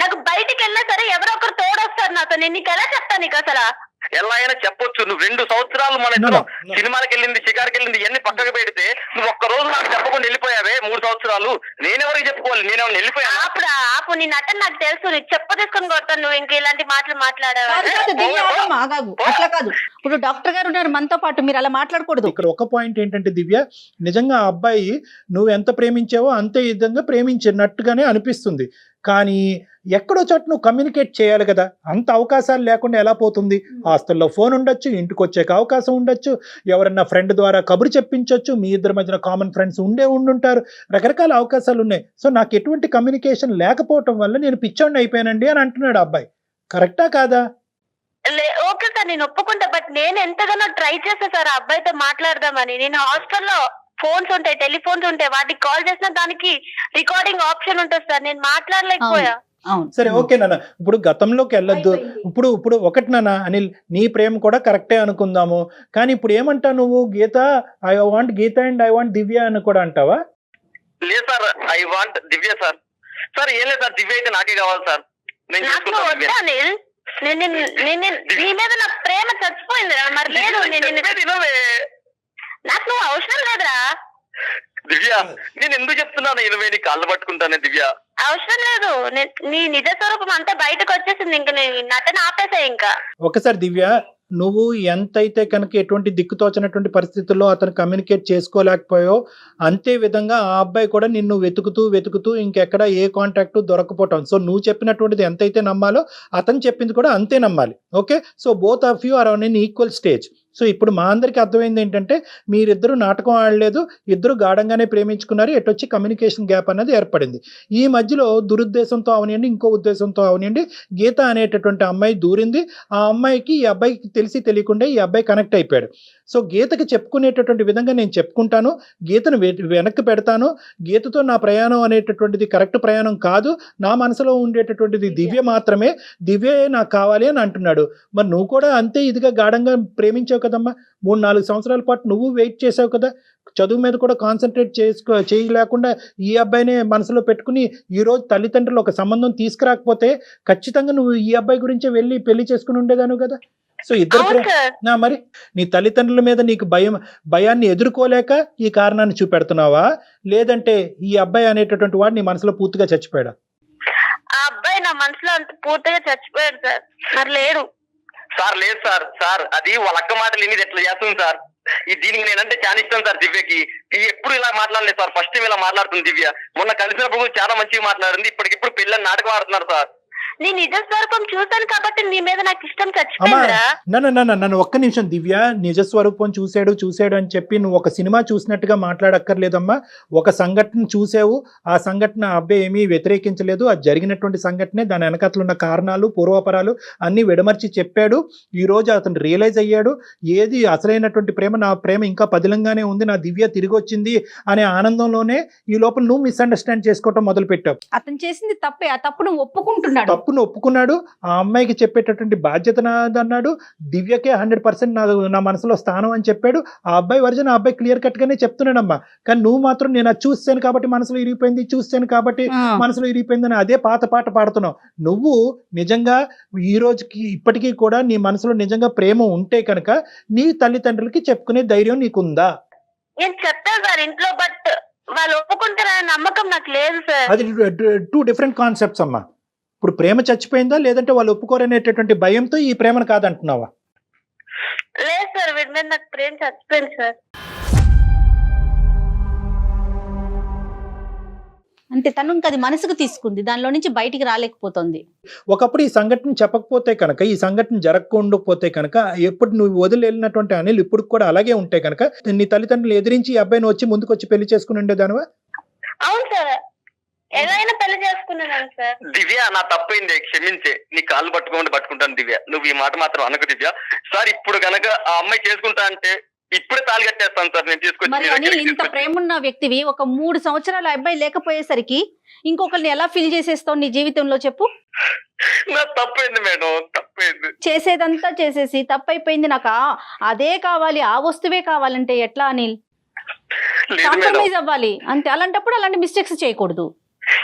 నాకు బయటికి వెళ్ళినా సరే ఎవరో ఒకరు తోడొస్తారు నాతో. నేను నీకు ఎలా చెప్తా? నీకు అసలు ఎలా అయినా చెప్పొచ్చు. నువ్వు 2 సంవత్సరాలు మన ఇద్దరు సినిమాలకు వెళ్ళింది, షికార్కి వెళ్ళింది, ఇవన్నీ పక్కకు పెడితే నువ్వు ఒక్క రోజు నాకు చెప్పకుండా వెళ్ళిపోయావే 3 సంవత్సరాలు. నేనెవరికి చెప్పుకోవాలి? నేనేమన్నా వెళ్ళిపోయాను? ఆపు నీ నటన నాకు తెలుసు. నీకు చెప్ప తీసుకొని కొడతాను నువ్వు ఇంక ఇలాంటి మాటలు మాట్లాడావు. అట్లా కాదు, ఇప్పుడు డాక్టర్ గారు ఉన్నారు మనతో పాటు, మీరు అలా మాట్లాడకూడదు. ఇక్కడ ఒక పాయింట్ ఏంటంటే దివ్య, నిజంగా ఆ అబ్బాయి నువ్వు ఎంత ప్రేమించావో అంతే విధంగా ప్రేమించినట్టుగానే అనిపిస్తుంది, కానీ ఎక్కడో చోట నువ్వు కమ్యూనికేట్ చేయాలి కదా. అంత అవకాశాలు లేకుండా ఎలా పోతుంది? హాస్టల్లో ఫోన్ ఉండొచ్చు, ఇంటికి వచ్చేక అవకాశం ఉండొచ్చు, ఎవరన్నా ఫ్రెండ్ ద్వారా కబురు చెప్పించవచ్చు, మీ ఇద్దరి మధ్యన కామన్ ఫ్రెండ్స్ ఉండుంటారు, రకరకాల అవకాశాలు ఉన్నాయి. సో నాకు ఎటువంటి కమ్యూనికేషన్ లేకపోవటం వల్ల నేను పిచ్చోడిని అయిపోయానండి అని అంటున్నాడు అబ్బాయి. కరెక్టా కాదా? ఓకే సార్, నేను ఒప్పుకుంటా. బట్ నేను ఎంతగానో ట్రై చేస్తా సార్ ఆ అబ్బాయితో మాట్లాడదామని. నేను హాస్టల్లో ఫోన్స్ ఉంటాయి, టెలిఫోన్స్ ఉంటాయి, వాటికి కాల్ చేసిన దానికి రికార్డింగ్ ఆప్షన్ ఉంటుంది సార్. నేను మాట్లాడలేకపోయా. సరే ఓకే నాన్న, ఇప్పుడు గతంలోకి వెళ్ళొద్దు. ఇప్పుడు ఒకటి నాన్న అనిల్, నీ ప్రేమ కూడా కరెక్టే అనుకుందాము, కానీ ఇప్పుడు ఏమంటావు నువ్వు? Geeta, I want Geeta and I want Divya అని కూడా అంటావా? లేదు sir, I want Divya sir. Sir ఏం లేదు సార్, దివ్య అయితే నాకే కావాలి సార్. నేను చేసుకుంటాను. నీ మీద నా ప్రేమ చచ్చిపోయిందిరా. మరి లేదు, నాకు నువ్వు అవసరం లేదురా. దివ్య నేను ఎందుకు చెప్తున్నాను, ఇరవై నీ కాళ్ళు పట్టుకుంటానే దివ్య. అవసరం లేదు, నీ నిజ స్వరూపం అంతా బయటకు వచ్చేసింది. ఇంక నీ నటన ఆపేసా. ఇంకా ఒకసారి దివ్య, నువ్వు ఎంతైతే కనుక ఎటువంటి దిక్కుతోచినటువంటి పరిస్థితుల్లో అతను కమ్యూనికేట్ చేసుకోలేకపోయావు, అంతే విధంగా ఆ అబ్బాయి కూడా నిన్ను వెతుకుతూ ఇంకెక్కడ ఏ కాంటాక్ట్ దొరకపోవటం. సో నువ్వు చెప్పినటువంటిది ఎంతైతే నమ్మాలో అతను చెప్పింది కూడా అంతే నమ్మాలి. Okay, so both of you are on an equal stage. సో ఇప్పుడు మా అందరికీ అర్థమైంది ఏంటంటే మీరిద్దరూ నాటకం ఆడలేదు, ఇద్దరు గాఢంగానే ప్రేమించుకున్నారు, ఎటొచ్చి కమ్యూనికేషన్ గ్యాప్ అనేది ఏర్పడింది. ఈ మధ్యలో దురుద్దేశంతో అవనివ్వండి, ఇంకో ఉద్దేశంతో అవనివ్వండి, గీత అనేటటువంటి అమ్మాయి దూరింది. ఆ అమ్మాయికి ఈ అబ్బాయికి తెలిసి తెలియకుండా ఈ అబ్బాయి కనెక్ట్ అయిపోయాడు. సో గీతకి చెప్పుకునేటటువంటి విధంగా నేను చెప్పుకుంటాను, గీతను వెనక్కి పెడతాను. గీతతో నా ప్రయాణం అనేటటువంటిది కరెక్ట్ ప్రయాణం కాదు, నా మనసులో ఉండేటటువంటిది దివ్య మాత్రమే, దివ్యే నాకు కావాలి అని అంటున్నాడు. మరి నువ్వు కూడా అంతే ఇదిగా గాఢంగా ప్రేమించావు కదమ్మా. 3-4 సంవత్సరాల పాటు నువ్వు వెయిట్ చేసావు కదా, చదువు మీద కూడా కాన్సన్ట్రేట్ చేయలేకుండా ఈ అబ్బాయినే మనసులో పెట్టుకుని ఈరోజు తల్లిదండ్రులు ఒక సంబంధం తీసుకురాకపోతే ఖచ్చితంగా నువ్వు ఈ అబ్బాయి గురించే వెళ్ళి పెళ్లి చేసుకుని ఉండేదాను కదా. సో ఇద్దరు మరి నీ తల్లిదండ్రుల మీద నీకు భయాన్ని ఎదుర్కోలేక ఈ కారణాన్ని చూపెడుతున్నావా, లేదంటే ఈ అబ్బాయి అనేటటువంటి వాడు నీ మనసులో పూర్తిగా చచ్చిపోయాడా? ఆ అబ్బాయి నా మనసులో అంత పూర్తిగా చచ్చిపోయాడు సార్. మరి లేడు సార్, లేదు సార్ అది వాళ్ళ అక్క మాటలు ఇన్ని ఎట్లా చేస్తుంది సార్. దీనికి నేనంటే చాలా ఇష్టం సార్ దివ్యకి. ఎప్పుడు ఇలా మాట్లాడలేదు సార్, ఫస్ట్ టైం ఇలా మాట్లాడుతుంది దివ్య. మొన్న కలిసినప్పుడు చాలా మంచిగా మాట్లాడింది, ఇప్పటికిప్పుడు పెళ్ళని నాటకం ఆడుతున్నారు సార్. నీ నిజ స్వరూపం చూసాను కాబట్టి నీ మీద నాకు ఇష్టం చచ్చిపోయిందిరా. నన్ను ఒక్క నిమిషం దివ్య, నిజ స్వరూపం చూసాడు అని చెప్పి నువ్వు ఒక సినిమా చూసినట్టుగా మాట్లాడక్కర్లేదమ్మా. ఒక సంఘటన చూసావు, ఆ సంఘటన అబ్బాయి ఏమీ వ్యతిరేకించలేదు, అది జరిగినటువంటి సంఘటనే, దాని వెనకట్లు ఉన్న కారణాలు పూర్వపరాలు అన్ని విడమర్చి చెప్పాడు. ఈ రోజు అతను రియలైజ్ అయ్యాడు, ఏది అసలైనటువంటి ప్రేమ, నా ప్రేమ ఇంకా పదిలంగానే ఉంది, నా దివ్య తిరిగి వచ్చింది అనే ఆనందంలోనే ఈ లోపల నువ్వు మిస్అండర్స్టాండ్ చేసుకోవటం మొదలు పెట్టావు. అతను చేసింది తప్పే, ఆ తప్పును ఒప్పుకుంటున్నాడు, తప్పును ఒప్పుకున్నాడు. ఆ అమ్మాయికి చెప్పేటటువంటి బాధ్యత నాదన్నాడు. దివ్యకే 100% నా మనసులో స్థానం అని చెప్పాడు. ఆ అబ్బాయి వర్జన్ ఆ అబ్బాయి క్లియర్ కట్ గానే చెప్తున్నాడమ్మా. కానీ నువ్వు మాత్రం నేను అది చూస్తాను కాబట్టి మనసులో ఇరిగిపోయింది, చూస్తాను కాబట్టి మనసులో ఇరిగిపోయిందని అదే పాత పాట పాడుతున్నావు. నువ్వు నిజంగా ఈ రోజుకి ఇప్పటికీ కూడా నీ మనసులో నిజంగా ప్రేమ ఉంటే కనుక నీ తల్లిదండ్రులకి చెప్పుకునే ధైర్యం నీకుందా? నేను చెప్తాను సార్ ఇంట్లో, బట్ వాళ్ళు ఒప్పుకుంటారనే నమ్మకం నాకు లేదు సార్. అది 2 డిఫరెంట్ కాన్సెప్ట్స్ అమ్మా. ఇప్పుడు ప్రేమ చచ్చిపోయిందా, లేదంటే వాళ్ళు ఒప్పుకోరనేటటువంటి భయంతో ఈ ప్రేమను కాదంటున్నావా? లేదు సార్, వీడి మీద నాకు ప్రేమ చచ్చిపోయింది సార్. అంటే తను ఇంకా అది మనసుకు తీసుకుంది, దానిలో నుంచి బయటికి రాలేకపోతుంది. ఒకప్పుడు ఈ సంఘటన చెప్పకపోతే కనుక, ఈ సంఘటన జరగకపోతే కనుక, ఎప్పుడు నువ్వు వదిలి వెళ్ళినటువంటి అనిల్ ఇప్పుడు కూడా అలాగే ఉంటే కనుక నీ తల్లిదండ్రులు ఎదిరించి ఈ అబ్బాయిని వచ్చి ముందుకు వచ్చి పెళ్లి చేసుకుని ఉండేదానివా? అవును సార్, ఏదైనా పెళ్లి చేసుకున్నాను సార్. దివ్య నా తప్పైంది, క్షమించే. నీ కాళ్ళు పట్టుకుంటాను దివ్య, నువ్వు ఈ మాట మాత్రం అనకు దివ్య. సార్ ఇప్పుడు కనుక ఆ అమ్మాయి చేసుకుంటా అంటే ఇప్పుడే తాళి కట్టేస్తాను సార్ నేను మరి అనిల్, ఇంత తీసుకొచ్చి. ప్రేమ ఉన్న వ్యక్తివి ఒక 3 సంవత్సరాల అబ్బాయి లేకపోయేసరికి ఇంకొకరిని ఎలా ఫీల్ చేసేస్తావు నీ జీవితంలో చెప్పు? నా తప్పైంది మేడం, తప్పైంది. చేసేదంతా చేసేసి తప్పైపోయింది, నాకు అదే కావాలి, ఆ వస్తువే కావాలంటే ఎట్లా అనిల్? లేదు మేడం, కాంప్రమైజ్ అవ్వాలి అంతే. అలాంటప్పుడు అలాంటి మిస్టేక్స్ చేయకూడదు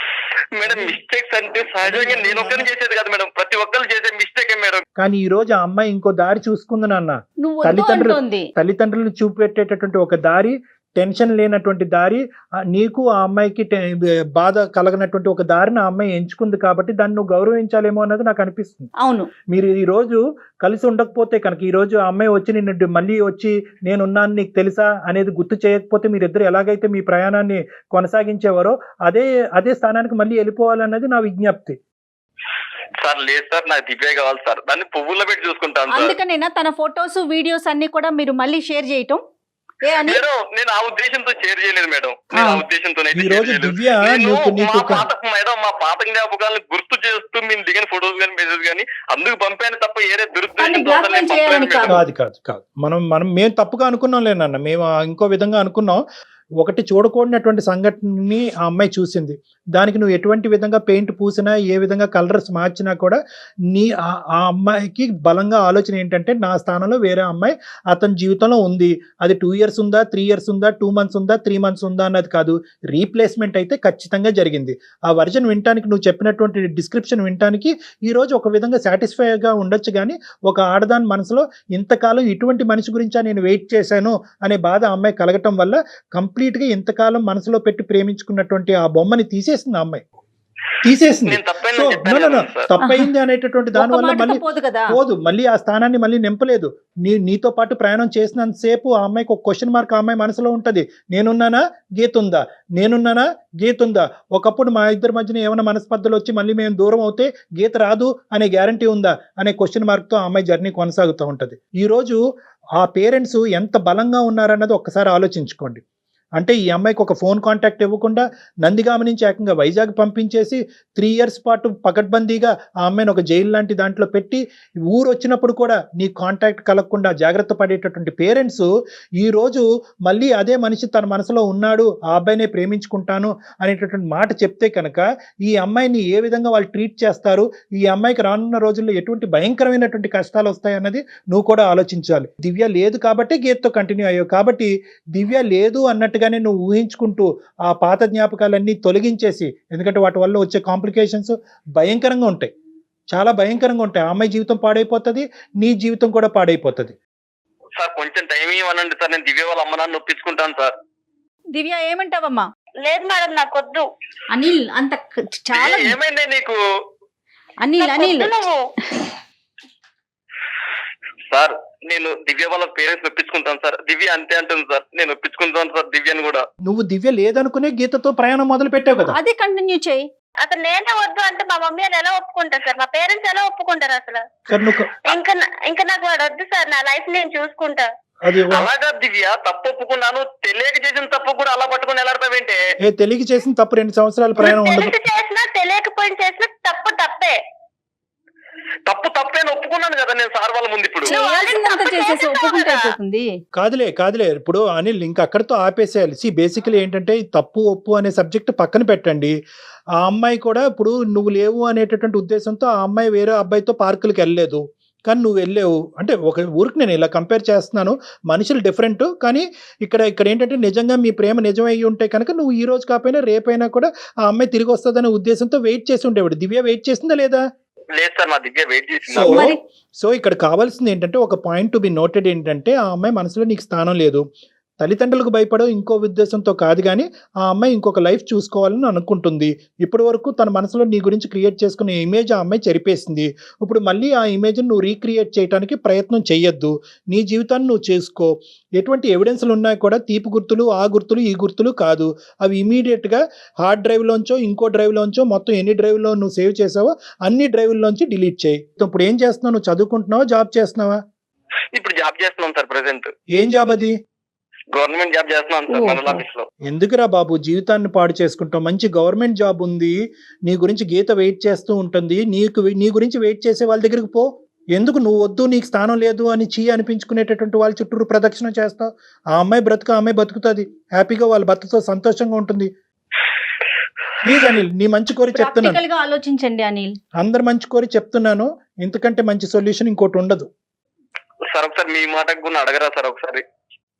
మేడం మిస్టేక్స్ అంటే సహజంగా నేను ఒక్కరిని చేసేది కాదు మేడం, ప్రతి ఒక్కరు చేసే మిస్టేకే మేడం. కానీ ఈ రోజు ఆ అమ్మాయి ఇంకో దారి చూసుకుంది నాన్న. నువ్వు వద్దు అంటోంది. తల్లిదండ్రులను చూపెట్టేటటువంటి ఒక దారి, టెన్షన్ లేనటువంటి దారి, నీకు ఆ అమ్మాయికి బాధ కలగనటువంటి ఒక దారిని ఆ అమ్మాయి ఎంచుకుంది కాబట్టి దాన్ని నువ్వు గౌరవించాలేమో అన్నది నాకు అనిపిస్తుంది. అవును, మీరు ఈ రోజు కలిసి ఉండకపోతే కనుక, ఈ రోజు ఆ అమ్మాయి వచ్చి నిన్ను మళ్ళీ వచ్చి నేనున్నాను నీకు తెలుసా అనేది గుర్తు చేయకపోతే, మీరిద్దరు ఎలాగైతే మీ ప్రయాణాన్ని కొనసాగించేవారో అదే స్థానానికి మళ్ళీ వెళ్ళిపోవాలన్నది నా విజ్ఞప్తి. సార్ లేదు సార్, నాకు దివ్య కావాలి సార్, దాన్ని పువ్వుల్లో పెట్టి చూసుకుంటాను సార్. అందుకనేనా తన ఫొటోస్ వీడియోస్ అన్ని కూడా మీరు మళ్ళీ షేర్ చేయటం? మేడం నేను ఆ ఉద్దేశంతో షేర్ చేయలేదు మేడం, నేను ఆ ఉద్దేశంతో మా పాత జ్ఞాపకాలను గుర్తు చేస్తూ మేము దిగిన ఫోటోస్ కానీ మెసేజ్ కానీ అందుకు పంపాను తప్ప ఏరే కాదు. మనం తప్పుగా అనుకున్నాం లేనన్న, మేము ఇంకో విధంగా అనుకున్నాం. ఒకటి చూడకూడనటువంటి సంఘటనని ఆ అమ్మాయి చూసింది. దానికి నువ్వు ఎటువంటి విధంగా పెయింట్ పూసినా, ఏ విధంగా కలర్స్ మార్చినా కూడా ఆ అమ్మాయికి బలంగా ఆలోచన ఏంటంటే, నా స్థానంలో వేరే అమ్మాయి అతని జీవితంలో ఉంది. అది 2 years ఉందా, 3 years ఉందా, 2 months ఉందా, 3 months ఉందా అన్నది కాదు, రీప్లేస్మెంట్ అయితే ఖచ్చితంగా జరిగింది. ఆ వర్జన్ వినటానికి, నువ్వు చెప్పినటువంటి డిస్క్రిప్షన్ వినటానికి ఈరోజు ఒక విధంగా సాటిస్ఫైగా ఉండొచ్చు, కానీ ఒక ఆడదాని మనసులో ఇంతకాలం ఇటువంటి మనిషి గురించా నేను వెయిట్ చేశాను అనే బాధ ఆ అమ్మాయి కలగటం వల్ల కంప్లీట్గా ఇంతకాలం మనసులో పెట్టి ప్రేమించుకున్నటువంటి ఆ బొమ్మని తీసేసింది ఆ అమ్మాయి, తీసేసింది. నేను తప్పైందని సో చెప్పాను కదా సార్. తప్పైంది అనేటటువంటి దాని ఒక్క వల్ల మాటతో మళ్ళీ పోదు కదా. పోదు, మళ్ళీ ఆ స్థానాన్ని మళ్ళీ నింపలేదు. నీతో పాటు ప్రయాణం చేసినంతసేపు ఆ అమ్మాయికి ఒక క్వశ్చన్ మార్క్ ఆ అమ్మాయి మనసులో ఉంటది. నేనున్నానా, గీత ఉందా, నేనున్నానా, గీత ఉందా. ఒకప్పుడు మా ఇద్దరి మధ్యన ఏమైనా మనస్పర్ధలు వచ్చి మళ్ళీ మేము దూరం అవుతే గీత రాదు అనే గ్యారంటీ ఉందా అనే క్వశ్చన్ మార్క్ తో ఆ అమ్మాయి జర్నీ కొనసాగుతూ ఉంటది. ఈ రోజు ఆ పేరెంట్స్ ఎంత బలంగా ఉన్నారన్నది ఒక్కసారి ఆలోచించుకోండి. అంటే ఈ అమ్మాయికి ఒక ఫోన్ కాంటాక్ట్ ఇవ్వకుండా నందిగామ నుంచి ఏకంగా వైజాగ్ పంపించేసి 3 years పాటు పకడ్బందీగా ఆ అమ్మాయిని ఒక జైలు లాంటి దాంట్లో పెట్టి, ఊరు వచ్చినప్పుడు కూడా నీ కాంటాక్ట్ కలగకుండా జాగ్రత్త పడేటటువంటి పేరెంట్స్ ఈరోజు మళ్ళీ అదే మనిషి తన మనసులో ఉన్నాడు, ఆ అబ్బాయినే ప్రేమించుకుంటాను అనేటటువంటి మాట చెప్తే కనుక ఈ అమ్మాయిని ఏ విధంగా వాళ్ళు ట్రీట్ చేస్తారు, ఈ అమ్మాయికి రానున్న రోజుల్లో ఎటువంటి భయంకరమైనటువంటి కష్టాలు వస్తాయి అన్నది నువ్వు కూడా ఆలోచించాలి. దివ్య లేదు కాబట్టి గీతతో కంటిన్యూ అయ్యావు, కాబట్టి దివ్య లేదు అన్నట్టుగానే నువ్వు ఊహించుకుంటూ ఆ పాత జ్ఞాపకాలన్నీ తొలగించేసి, ఎందుకంటే వాటి వల్ల వచ్చే కాంప్లికేషన్స్ భయంకరంగా ఉంటాయి, చాలా భయంకరంగా ఉంటాయి. ఆ అమ్మాయి జీవితం పాడైపోతుంది, నీ జీవితం కూడా పాడైపోతుంది. సార్ కొంచెం టైం ఇవ్వనండి సార్, నేను దివ్య వాళ్ళ అమ్మ నాన్న ఒప్పించుకుంటాను సార్. దివ్య ఏమంటావమ్మా? లేదు మేడం, నాకు వద్దు. అనిల్ అంత చాలా ఏమైంది నీకు? అనిల్ నాకు అనిల్ వద్దు నువ్వు. సార్ నేను దివ్య వాళ్ళ పేరెంట్స్ ఒప్పించుకుంటాను సార్. దివ్య అంతే అంటుంది సార్, నేను ఒప్పించుకుంటాను సార్ దివ్యని కూడా. నువ్వు దివ్య లేదనుకునే గీతతో ప్రయాణం మొదలు పెట్టావు కదా. అదే కంటిన్యూ చేయి. అసలు నేనే వద్దు అంటే మా మమ్మీ వాళ్ళు ఎలా ఒప్పుకుంటారు సార్? మా పేరెంట్స్ ఎలా ఒప్పుకుంటారు అసలు? సార్ నువ్వు ఇంకా నాకు వాడు వద్దు సార్, నా లైఫ్ నేను చూసుకుంటా. అది అలాగా దివ్య, తప్పు ఒప్పుకున్నాను, తెలియక చేసిన తప్పు కూడా అలా పట్టుకుని ఎలాడతావేంటే? తెలియక చేసిన తప్పు 2 సంవత్సరాల ప్రయాణం ఉండదు. తెలిసి చేసినా తెలియకపోయిన చేసినా తప్పు తప్పే. తప్పు తప్పేని ఒప్పుకున్నాను కదా నేను సార్ వాళ్ళ ముందు. ఇప్పుడు చేయాల్సిందంతా చేసేసి ఒప్పుకుంటే అయిపోతుంది. కాదులే ఇప్పుడు అనిల్ ఇంకా అక్కడితో ఆపేసేయాలి. బేసికలీ ఏంటంటే ఈ తప్పు ఒప్పు అనే సబ్జెక్ట్ పక్కన పెట్టండి. ఆ అమ్మాయి కూడా ఇప్పుడు నువ్వు లేవు అనేటటువంటి ఉద్దేశంతో ఆ అమ్మాయి వేరే అబ్బాయితో పార్కులకు వెళ్ళలేదు, కానీ నువ్వు వెళ్ళావు. అంటే ఒక ఊరికి నేను ఇలా కంపేర్ చేస్తున్నాను, మనుషులు డిఫరెంట్, కానీ ఇక్కడ ఏంటంటే నిజంగా మీ ప్రేమ నిజమై ఉంటే కనుక నువ్వు ఈ రోజు కాకపోయినా రేపైనా కూడా ఆ అమ్మాయి తిరిగి వస్తుందనే ఉద్దేశంతో వెయిట్ చేసి ఉండేవాడు. దివ్య వెయిట్ చేసిందా లేదా? లేదు సార్, మా దివ్య వెయిట్ చేసింది. మరి సో ఇక్కడ కావాల్సింది ఏంటంటే ఒక పాయింట్ టు బి నోటెడ్ ఏంటంటే, ఆ అమ్మాయి మనసులో నీకు స్థానం లేదు. తల్లిదండ్రులకు భయపడో ఇంకో ఉద్దేశంతో కాదు, కానీ ఆ అమ్మాయి ఇంకొక లైఫ్ చూసుకోవాలని అనుకుంటుంది. ఇప్పటి వరకు తన మనసులో నీ గురించి క్రియేట్ చేసుకునే ఇమేజ్ ఆ అమ్మాయి చెరిపేసింది. ఇప్పుడు మళ్ళీ ఆ ఇమేజ్ని నువ్వు రీక్రియేట్ చేయడానికి ప్రయత్నం చేయొద్దు. నీ జీవితాన్ని నువ్వు చేసుకో. ఎటువంటి ఎవిడెన్స్లు ఉన్నాయి కూడా తీపి గుర్తులు, ఆ గుర్తులు, ఈ గుర్తులు కాదు. అవి ఇమీడియట్గా హార్డ్ డ్రైవ్లోంచో ఇంకో డ్రైవ్లోంచో మొత్తం ఎన్ని డ్రైవ్లో నువ్వు సేవ్ చేసావో అన్ని డ్రైవ్లోంచి డిలీట్ చేయి. ఇప్పుడు ఏం చేస్తున్నావు? నువ్వు చదువుకుంటున్నావా, జాబ్ చేస్తున్నావా? ఇప్పుడు జాబ్ చేస్తున్నాం సార్ ప్రెసెంట్. ఏం జాబ్ అది? గవర్నమెంట్ జాబ్ చేస్తున్నాను సార్ మండల ఆఫీస్ లో. ఎందుకురా బాబు జీవితాన్ని పాడు చేసుకుంటావు? మంచి గవర్నమెంట్ జాబ్ ఉంది, నీ గురించి గీత వెయిట్ చేస్తూ ఉంటుంది. నీ గురించి వెయిట్ చేసే వాళ్ళ దగ్గరికి పో. ఎందుకు నువ్వు వద్దు, నీకు స్థానం లేదు అని అనిపించుకునేటటువంటి వాళ్ళ చుట్టూరు ప్రదక్షిణ చేస్తావు? ఆ అమ్మాయి బ్రతుకు ఆ అమ్మాయి బతుకుతుంది, హ్యాపీగా వాళ్ళ భర్తతో సంతోషంగా ఉంటుంది. ప్లీజ్ అనిల్, నీ మంచి కోరి చెప్తున్నాను. ప్రాక్టికల్ గా ఆలోచించండి అనిల్. అందరు మంచి కోరి చెప్తున్నాను, ఇంతకంటే మంచి సొల్యూషన్ ఇంకోటి ఉండదు. సార్ ఒకసారి మీ మాటకు కూడా అడగరా సార్? ఒకసారి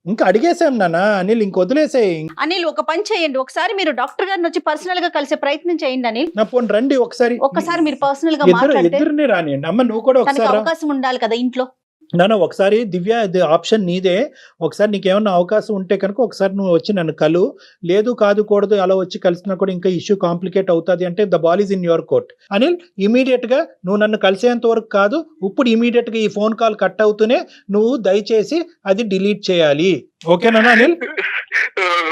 ఇంకా అడిగేసాం నాన్న అనిల్, ఇంక వదిలేసేయి. అనిల్ ఒక పని చేయండి, ఒకసారి మీరు డాక్టర్ గారిని వచ్చి పర్సనల్ గా కలిసే ప్రయత్నం చేయండి అనిల్. నా ఫోన్ రండి ఒకసారి మీరు పర్సనల్ గా మాట్లాడితే ఇద్దరిని రానియండి. అమ్మ నువ్వు కూడా తనకి ఒకసారి అవకాశం ఉండాలి కదా ఇంట్లో. నాన్న ఒకసారి దివ్య, ఇది ఆప్షన్ నీదే. ఒకసారి నీకేమన్నా అవకాశం ఉంటే కనుక ఒకసారి నువ్వు వచ్చి నన్ను కలు. లేదు కాదు కూడదు అలా వచ్చి కలిసినా కూడా ఇంకా ఇష్యూ కాంప్లికేట్ అవుతుంది అంటే the ball is in your court. Anil immediate గా నువ్వు నన్ను కలిసేంత వరకు కాదు, ఇప్పుడు ఇమీడియట్ గా ఈ ఫోన్ కాల్ కట్ అవుతూనే నువ్వు దయచేసి అది డిలీట్ చేయాలి. ఓకేనా అనిల్?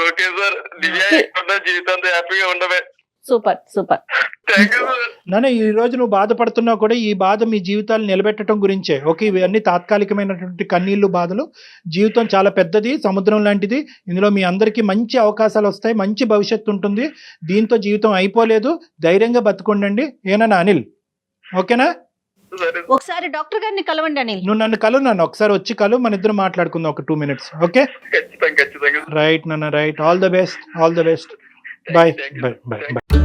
Okay sir. దివ్య జీవితంతో హ్యాపీగా ఉండవే. Super super. నాన్న ఈ రోజు నువ్వు బాధపడుతున్నా కూడా ఈ బాధ మీ జీవితాలు నిలబెట్టడం గురించే. ఓకే, ఇవన్నీ తాత్కాలికమైనటువంటి కన్నీళ్లు, బాధలు. జీవితం చాలా పెద్దది, సముద్రం లాంటిది. ఇందులో మీ అందరికీ మంచి అవకాశాలు వస్తాయి, మంచి భవిష్యత్తు ఉంటుంది. దీంతో జీవితం అయిపోలేదు, ధైర్యంగా బతుకుండండి. ఏనా అనిల్? ఓకేనా? సరే ఒకసారి డాక్టర్ గారిని కలవండి అనిల్. నువ్వు నన్ను కలు, నన్ను ఒకసారి వచ్చి కలు, మన ఇద్దరు మాట్లాడుకుందాం ఒక 2 minutes. ఓకే ఖచ్చితంగా రైట్ నాన్న, right. All the best, all the best. Bye bye bye bye.